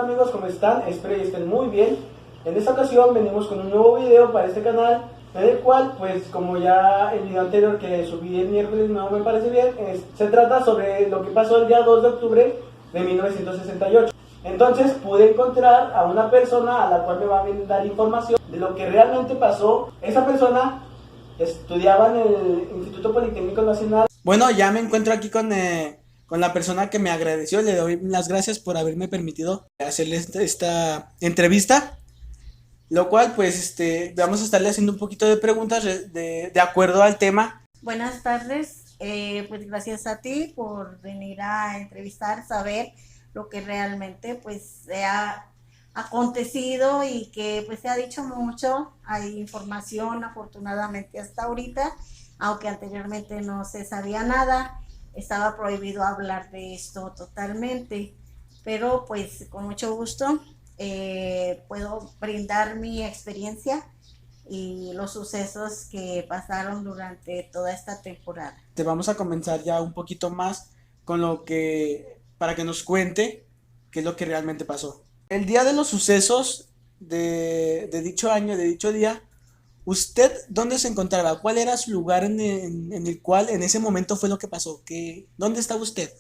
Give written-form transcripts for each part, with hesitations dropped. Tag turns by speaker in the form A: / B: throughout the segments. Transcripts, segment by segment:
A: amigos? ¿Cómo están? Espero que estén muy bien. En esta ocasión venimos con un nuevo video para este canal, en el cual, pues como ya el video anterior que subí el miércoles no me parece bien, se trata sobre lo que pasó el día 2 de octubre de 1968. Entonces pude encontrar a una persona a la cual me va a dar información de lo que realmente pasó. Esa persona estudiaba en el Instituto Politécnico Nacional. Bueno, ya me encuentro aquí con la persona que me agradeció. Le doy las gracias por haberme permitido hacerle esta entrevista, lo cual pues vamos a estarle haciendo un poquito de preguntas de acuerdo al tema.
B: Buenas tardes, pues gracias a ti por venir a entrevistar, saber lo que realmente pues se ha acontecido y que pues se ha dicho mucho. Hay información afortunadamente hasta ahorita, aunque anteriormente no se sabía nada, estaba prohibido hablar de esto totalmente, pero pues con mucho gusto puedo brindar mi experiencia y los sucesos que pasaron durante toda esta temporada.
A: Te vamos a comenzar ya un poquito más con lo que, para que nos cuente qué es lo que realmente pasó. El día de los sucesos de dicho año, de dicho día, ¿usted dónde se encontraba? ¿Cuál era su lugar en el cual en ese momento fue lo que pasó? ¿Dónde estaba usted?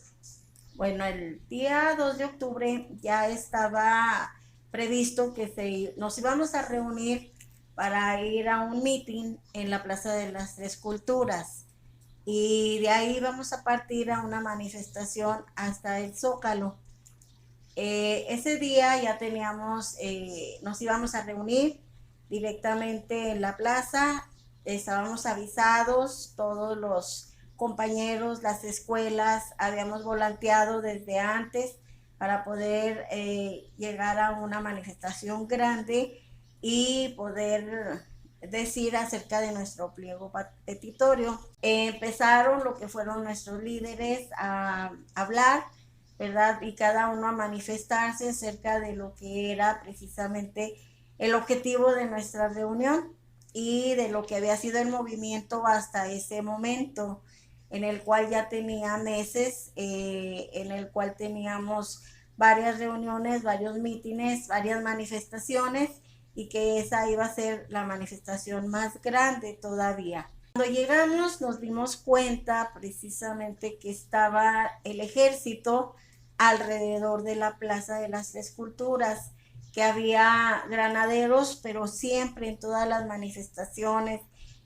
B: Bueno, el día 2 de octubre ya estaba previsto que nos íbamos a reunir para ir a un meeting en la Plaza de las Tres Culturas, y de ahí vamos a partir a una manifestación hasta el Zócalo. Ese día ya nos íbamos a reunir directamente en la plaza. Estábamos avisados, todos los compañeros, las escuelas, habíamos volanteado desde antes para poder llegar a una manifestación grande y poder decir acerca de nuestro pliego petitorio. Empezaron lo que fueron nuestros líderes a hablar, ¿verdad? Y cada uno a manifestarse acerca de lo que era precisamente el objetivo de nuestra reunión y de lo que había sido el movimiento hasta ese momento, en el cual ya tenía meses, en el cual teníamos varias reuniones, varios mítines, varias manifestaciones, y que esa iba a ser la manifestación más grande todavía. Cuando llegamos nos dimos cuenta precisamente que estaba el ejército alrededor de la Plaza de las Tres Culturas, que había granaderos, pero siempre en todas las manifestaciones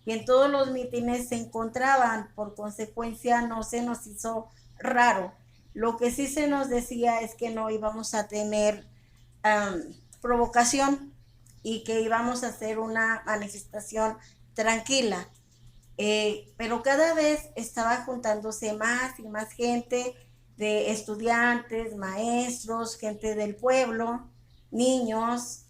B: y en todos los mítines se encontraban. Por consecuencia no se nos hizo raro. Lo que sí se nos decía es que no íbamos a tener provocación y que íbamos a hacer una manifestación tranquila. Pero cada vez estaba juntándose más y más gente, de estudiantes, maestros, gente del pueblo, niños,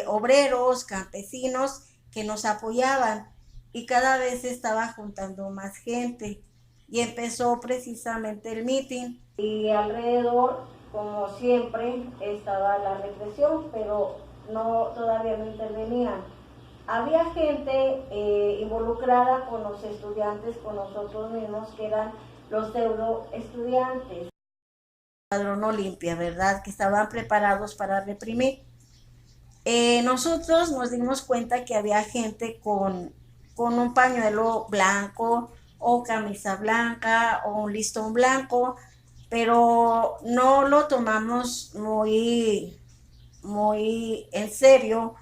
B: obreros, campesinos que nos apoyaban, y cada vez se estaba juntando más gente y empezó precisamente el meeting. Y alrededor, como siempre, estaba la represión, pero todavía no intervenían. Había gente involucrada con los estudiantes, con nosotros mismos, que eran los pseudo estudiantes. Padrón Olimpia, ¿verdad? Que estaban preparados para reprimir. Nosotros nos dimos cuenta que había gente con un pañuelo blanco o camisa blanca o un listón blanco, pero no lo tomamos muy en serio,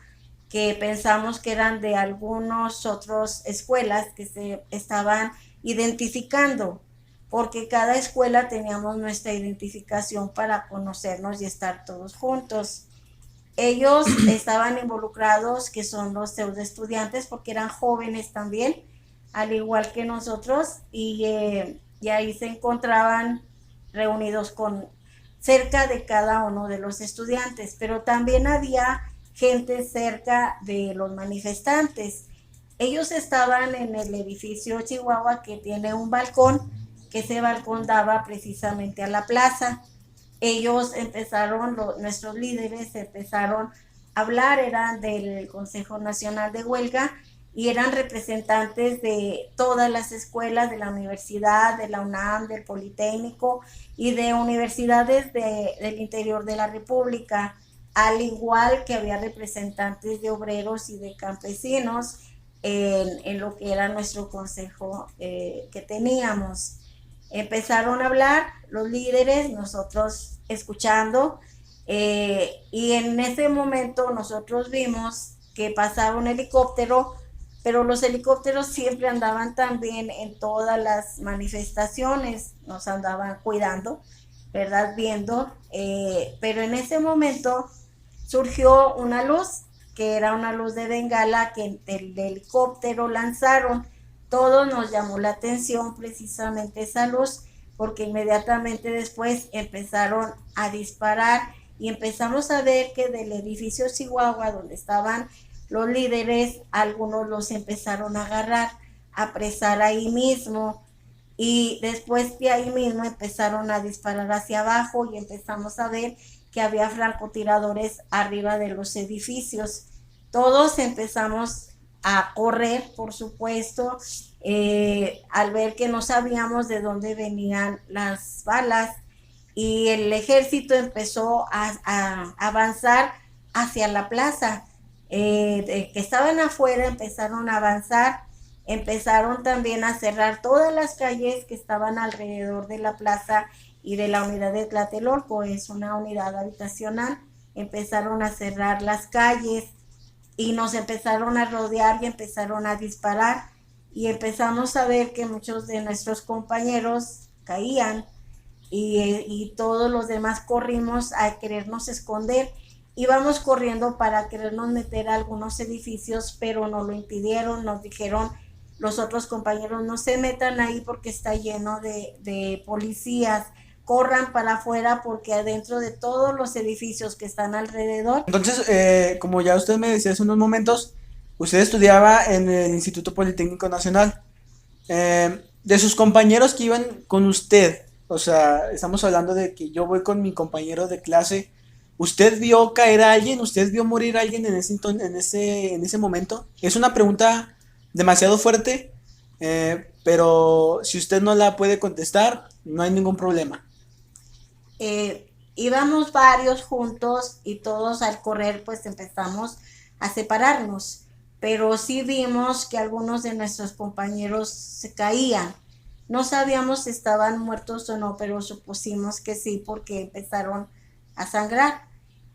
B: que pensamos que eran de algunas otras escuelas que se estaban identificando, porque cada escuela teníamos nuestra identificación para conocernos y estar todos juntos. Ellos estaban involucrados, que son los pseudo estudiantes, porque eran jóvenes también, al igual que nosotros, y ahí se encontraban reunidos con cerca de cada uno de los estudiantes, pero también había gente cerca de los manifestantes. Ellos estaban en el edificio Chihuahua, que tiene un balcón, que ese balcón daba precisamente a la plaza. Ellos empezaron, nuestros líderes empezaron a hablar, eran del Consejo Nacional de Huelga, y eran representantes de todas las escuelas de la universidad, de la UNAM, del Politécnico y de universidades del interior de la República, al igual que había representantes de obreros y de campesinos en lo que era nuestro consejo que teníamos. Empezaron a hablar los líderes, nosotros escuchando, y en ese momento nosotros vimos que pasaba un helicóptero, pero los helicópteros siempre andaban también en todas las manifestaciones, nos andaban cuidando, ¿verdad? Viendo, pero en ese momento surgió una luz, que era una luz de bengala que del helicóptero lanzaron. Todo nos llamó la atención precisamente esa luz, porque inmediatamente después empezaron a disparar y empezamos a ver que del edificio Chihuahua, donde estaban los líderes, algunos los empezaron a agarrar, a apresar ahí mismo, y después de ahí mismo empezaron a disparar hacia abajo y empezamos a ver que había francotiradores arriba de los edificios. Todos empezamos a correr, por supuesto, al ver que no sabíamos de dónde venían las balas, y el ejército empezó a avanzar hacia la plaza. Que estaban afuera empezaron a avanzar, empezaron también a cerrar todas las calles que estaban alrededor de la plaza y de la unidad de Tlatelolco, es una unidad habitacional. Empezaron a cerrar las calles y nos empezaron a rodear y empezaron a disparar, y empezamos a ver que muchos de nuestros compañeros caían, y todos los demás corrimos a querernos esconder. Íbamos corriendo para querernos meter a algunos edificios, pero nos lo impidieron, nos dijeron los otros compañeros: no se metan ahí porque está lleno de policías, corran para afuera porque adentro de todos los edificios que están alrededor.
A: Entonces, como ya usted me decía hace unos momentos, usted estudiaba en el Instituto Politécnico Nacional. De sus compañeros que iban con usted, o sea, estamos hablando de que yo voy con mi compañero de clase. ¿Usted vio caer a alguien? ¿Usted vio morir a alguien en ese momento? Es una pregunta demasiado fuerte, pero si usted no la puede contestar, no hay ningún problema.
B: Íbamos varios juntos y todos al correr pues empezamos a separarnos, pero sí vimos que algunos de nuestros compañeros se caían. No sabíamos si estaban muertos o no, pero supusimos que sí porque empezaron a sangrar,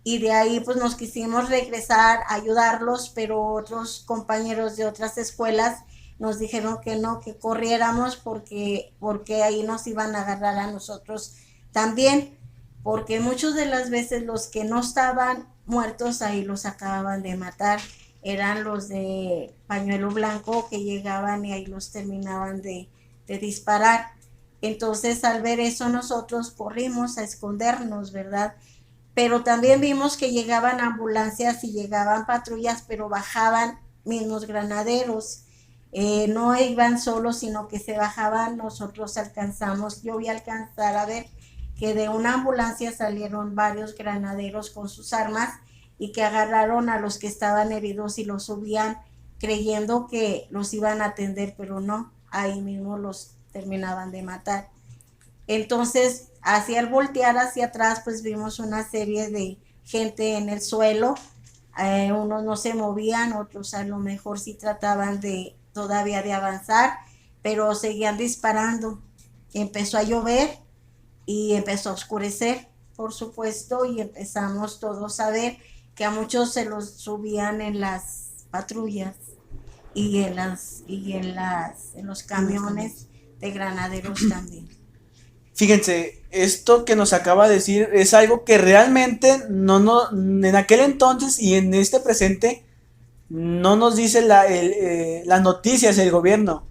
B: y de ahí pues nos quisimos regresar a ayudarlos, pero otros compañeros de otras escuelas nos dijeron que no, que corriéramos porque ahí nos iban a agarrar a nosotros también, porque muchas de las veces los que no estaban muertos ahí los acababan de matar, eran los de pañuelo blanco que llegaban y ahí los terminaban de disparar. Entonces al ver eso nosotros corrimos a escondernos, ¿verdad? Pero también vimos que llegaban ambulancias y llegaban patrullas, pero bajaban mismos granaderos, no iban solos, sino que se bajaban. Nosotros alcanzamos, yo vi alcanzar a ver que de una ambulancia salieron varios granaderos con sus armas y que agarraron a los que estaban heridos y los subían creyendo que los iban a atender, pero no, ahí mismo los terminaban de matar. Entonces, hacia el voltear hacia atrás, pues vimos una serie de gente en el suelo, unos no se movían, otros a lo mejor sí trataban todavía de avanzar, pero seguían disparando. Empezó a llover y empezó a oscurecer, por supuesto, y empezamos todos a ver que a muchos se los subían en las patrullas y en los camiones de granaderos también.
A: Fíjense, esto que nos acaba de decir es algo que realmente no en aquel entonces y en este presente no nos dice las noticias del gobierno.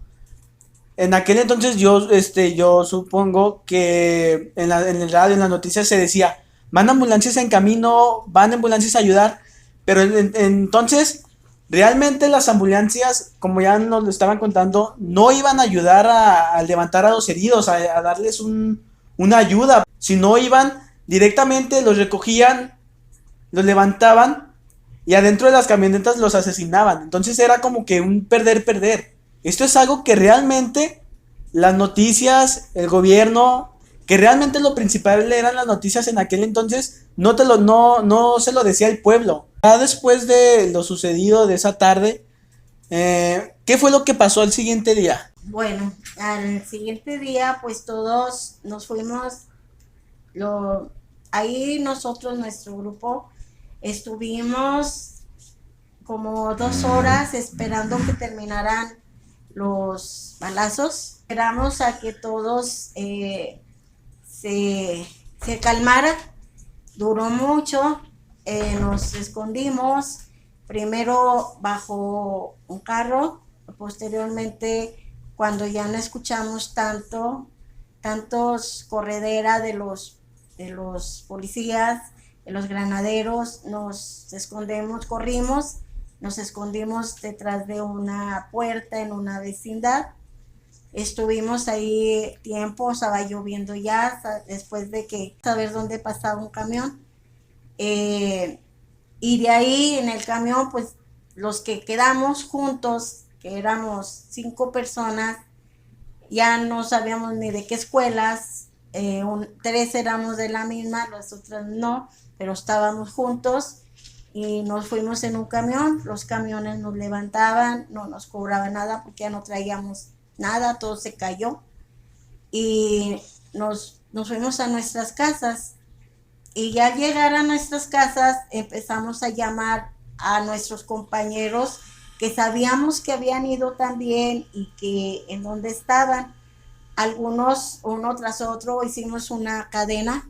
A: En aquel entonces yo supongo que en el radio, en las noticias se decía: van ambulancias en camino, van ambulancias a ayudar, pero entonces realmente las ambulancias, como ya nos lo estaban contando, no iban a ayudar a levantar a los heridos, a darles una ayuda, sino iban directamente, los recogían, los levantaban y adentro de las camionetas los asesinaban. Entonces era como que un perder-perder. Esto es algo que realmente las noticias, el gobierno, que realmente lo principal eran las noticias en aquel entonces, no se lo decía el pueblo. Ya después de lo sucedido de esa tarde, ¿qué fue lo que pasó al siguiente día?
B: Bueno, al siguiente día pues todos nos fuimos, ahí nosotros, nuestro grupo, estuvimos como 2 horas esperando que terminaran los balazos. Esperamos a que todos se calmara. Duró mucho, nos escondimos, primero bajo un carro, posteriormente cuando ya no escuchamos tantos corredera de los policías, de los granaderos, nos escondemos, corrimos, nos escondimos detrás de una puerta en una vecindad. Estuvimos ahí tiempo, estaba lloviendo ya, después de que saber dónde pasaba un camión. Y de ahí en el camión, pues los que quedamos juntos, que éramos 5 personas, ya no sabíamos ni de qué escuelas, 3 éramos de la misma, las otras no, pero estábamos juntos y nos fuimos en un camión. Los camiones nos levantaban, no nos cobraban nada porque ya no traíamos nada, todo se cayó y nos fuimos a nuestras casas. Y ya al llegar a nuestras casas empezamos a llamar a nuestros compañeros que sabíamos que habían ido también y que en dónde estaban. Algunos, uno tras otro, hicimos una cadena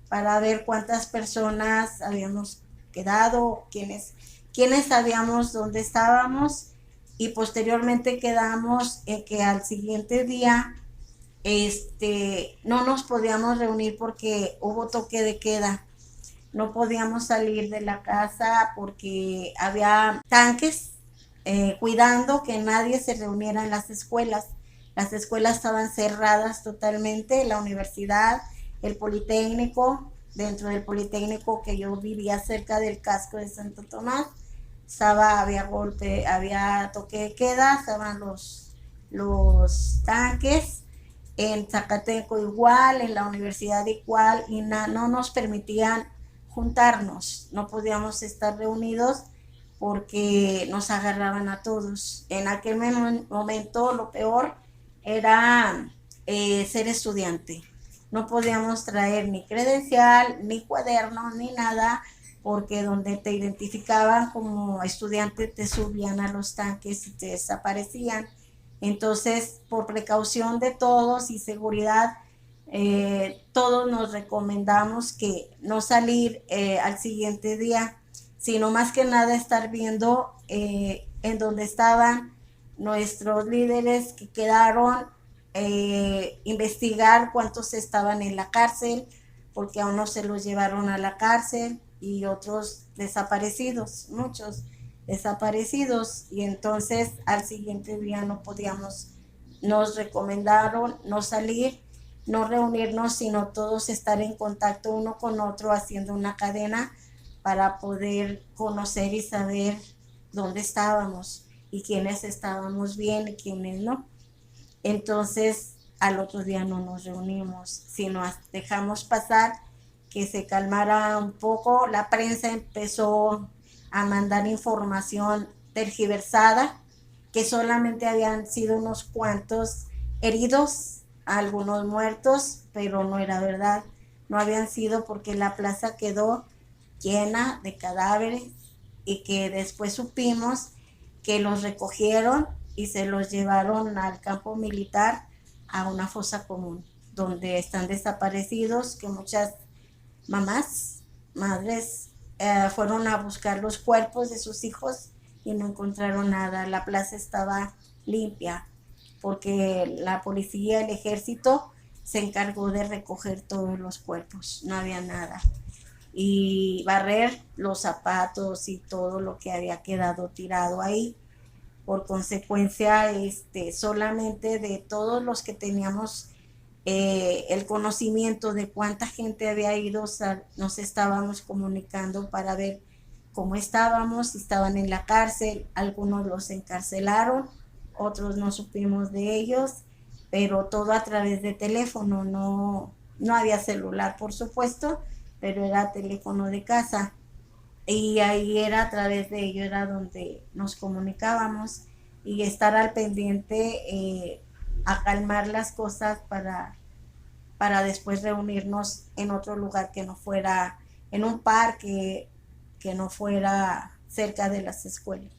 B: para ver cuántas personas habíamos quedado, quiénes sabíamos dónde estábamos, y posteriormente quedamos en que al siguiente día no nos podíamos reunir porque hubo toque de queda. No podíamos salir de la casa porque había tanques cuidando que nadie se reuniera en las escuelas. Las escuelas estaban cerradas totalmente, la universidad, el Politécnico. Dentro del Politécnico, que yo vivía cerca del casco de Santo Tomás, había toque de queda, estaban los tanques. En Zacateco igual, en la universidad igual, y no nos permitían juntarnos, no podíamos estar reunidos porque nos agarraban a todos. En aquel momento lo peor era ser estudiante. No podíamos traer ni credencial, ni cuadernos, ni nada, porque donde te identificaban como estudiante te subían a los tanques y te desaparecían. Entonces, por precaución de todos y seguridad, todos nos recomendamos que no salir al siguiente día, sino más que nada estar viendo en dónde estaban nuestros líderes que quedaron, investigar cuántos estaban en la cárcel, porque a unos se los llevaron a la cárcel y otros desaparecidos, muchos desaparecidos, y entonces al siguiente día no podíamos, nos recomendaron no salir, no reunirnos, sino todos estar en contacto uno con otro, haciendo una cadena para poder conocer y saber dónde estábamos y quiénes estábamos bien y quiénes no. Entonces al otro día no nos reunimos, sino dejamos pasar que se calmara un poco. La prensa empezó a mandar información tergiversada, que solamente habían sido unos cuantos heridos, algunos muertos, pero no era verdad, no habían sido, porque la plaza quedó llena de cadáveres y que después supimos que los recogieron y se los llevaron al campo militar, a una fosa común, donde están desaparecidos, que muchas madres fueron a buscar los cuerpos de sus hijos y no encontraron nada. La plaza estaba limpia porque la policía, el ejército se encargó de recoger todos los cuerpos, no había nada, y barrer los zapatos y todo lo que había quedado tirado ahí. Por consecuencia, solamente de todos los que teníamos el conocimiento de cuánta gente había ido, nos estábamos comunicando para ver cómo estábamos, si estaban en la cárcel, algunos los encarcelaron, otros no supimos de ellos, pero todo a través de teléfono, no había celular, por supuesto, pero era teléfono de casa. Y ahí era a través de ello, era donde nos comunicábamos y estar al pendiente, a calmar las cosas para después reunirnos en otro lugar que no fuera en un parque, que no fuera cerca de las escuelas.